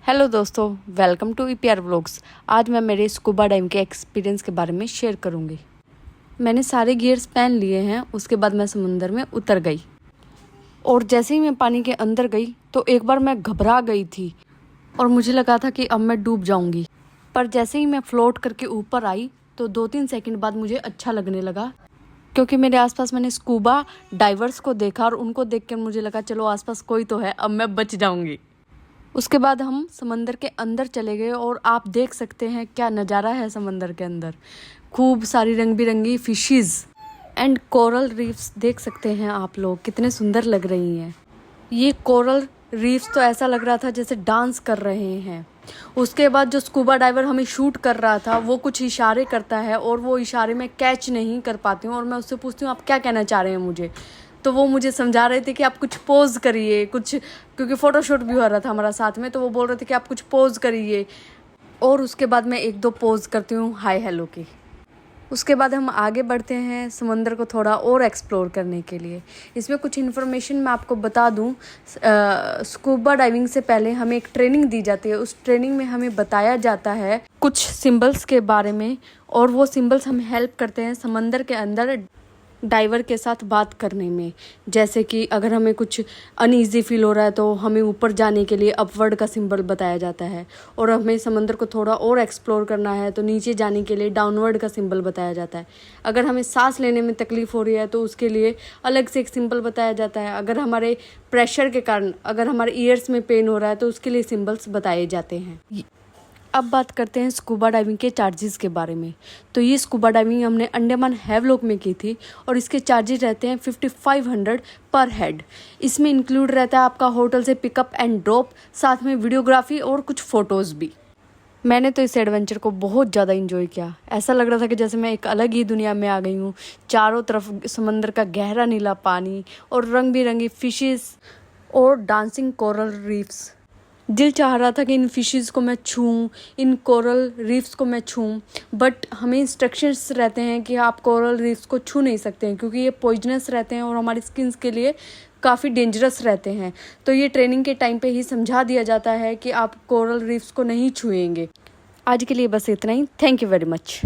Hello दोस्तों, welcome to EPR vlogs. आज मैं मेरे स्कूबा डाइविंग के एक्सपीरियंस के बारे में शेयर करूंगी। मैंने सारे गियर्स पहन लिए हैं। उसके बाद मैं समुंदर में उतर गई और जैसे ही मैं पानी के अंदर गई तो एक बार मैं घबरा गई थी और मुझे लगा था कि अब मैं डूब जाऊंगी। पर जैसे ही मैं फ्लोट करके ऊपर आई तो 2-3 सेकंड बाद मुझे अच्छा लगने लगा, क्योंकि मेरे आसपास मैंने स्कूबा डाइवर्स को देखा और उनको देख कर मुझे लगा चलो आसपास कोई तो है, अब मैं बच जाऊंगी। उसके बाद हम समंदर के अंदर चले गए और आप देख सकते हैं क्या नज़ारा है समंदर के अंदर। खूब सारी रंग बिरंगी फिशेस एंड कोरल रीफ्स देख सकते हैं आप लोग, कितने सुंदर लग रही हैं। ये कोरल रीफ्स तो ऐसा लग रहा था जैसे डांस कर रहे हैं। उसके बाद जो स्कूबा डाइवर हमें शूट कर रहा था वो कुछ इशारे करता है और वो इशारे में कैच नहीं कर पाती हूँ और मैं उससे पूछती हूँ आप क्या कहना चाह रहे हैं मुझे। तो वो मुझे समझा रहे थे कि आप कुछ पोज करिए, कुछ, क्योंकि फ़ोटोशूट भी हो रहा था हमारा साथ में, तो वो बोल रहे थे कि आप कुछ पोज करिए। और उसके बाद मैं 1-2 पोज करती हूँ हाय हेलो की। उसके बाद हम आगे बढ़ते हैं समंदर को थोड़ा और एक्सप्लोर करने के लिए। इसमें कुछ इन्फॉर्मेशन मैं आपको बता दूं। स्कूबा डाइविंग से पहले हमें एक ट्रेनिंग दी जाती है। उस ट्रेनिंग में हमें बताया जाता है कुछ सिंबल्स के बारे में, और वो सिंबल्स हमें हेल्प करते हैं समंदर के अंदर डाइवर के साथ बात करने में। जैसे कि अगर हमें कुछ अनईजी फील हो रहा है तो हमें ऊपर जाने के लिए अपवर्ड का सिंबल बताया जाता है, और हमें समंदर को थोड़ा और एक्सप्लोर करना है तो नीचे जाने के लिए डाउनवर्ड का सिंबल बताया जाता है। अगर हमें सांस लेने में तकलीफ हो रही है तो उसके लिए अलग से एक सिंबल बताया जाता है। अगर हमारे प्रेशर के कारण अगर हमारे ईयर्स में पेन हो रहा है तो उसके लिए सिंबल्स बताए जाते हैं। अब बात करते हैं स्कूबा डाइविंग के चार्जेस के बारे में। तो ये स्कूबा डाइविंग हमने अंडमान हैवलॉक में की थी और इसके चार्जेस रहते हैं 5500 पर हेड। इसमें इंक्लूड रहता है आपका होटल से पिकअप एंड ड्रॉप, साथ में वीडियोग्राफी और कुछ फ़ोटोज़ भी। मैंने तो इस एडवेंचर को बहुत ज़्यादा इन्जॉय किया। ऐसा लग रहा था कि जैसे मैं एक अलग ही दुनिया में आ गई हूँ। चारों तरफ समंदर का गहरा नीला पानी और रंग बिरंगी फिशेस और डांसिंग कोरल रीफ्स। दिल चाह रहा था कि इन फिशेस को मैं छूऊं, इन कोरल रीफ्स को मैं छूऊं, बट हमें इंस्ट्रक्शंस रहते हैं कि आप कोरल रीफ्स को छू नहीं सकते हैं क्योंकि ये पॉइजनस रहते हैं और हमारी स्किन्स के लिए काफ़ी डेंजरस रहते हैं। तो ये ट्रेनिंग के टाइम पे ही समझा दिया जाता है कि आप कोरल रीफ्स को नहीं छुएंगे। आज के लिए बस इतना ही। Thank you very much.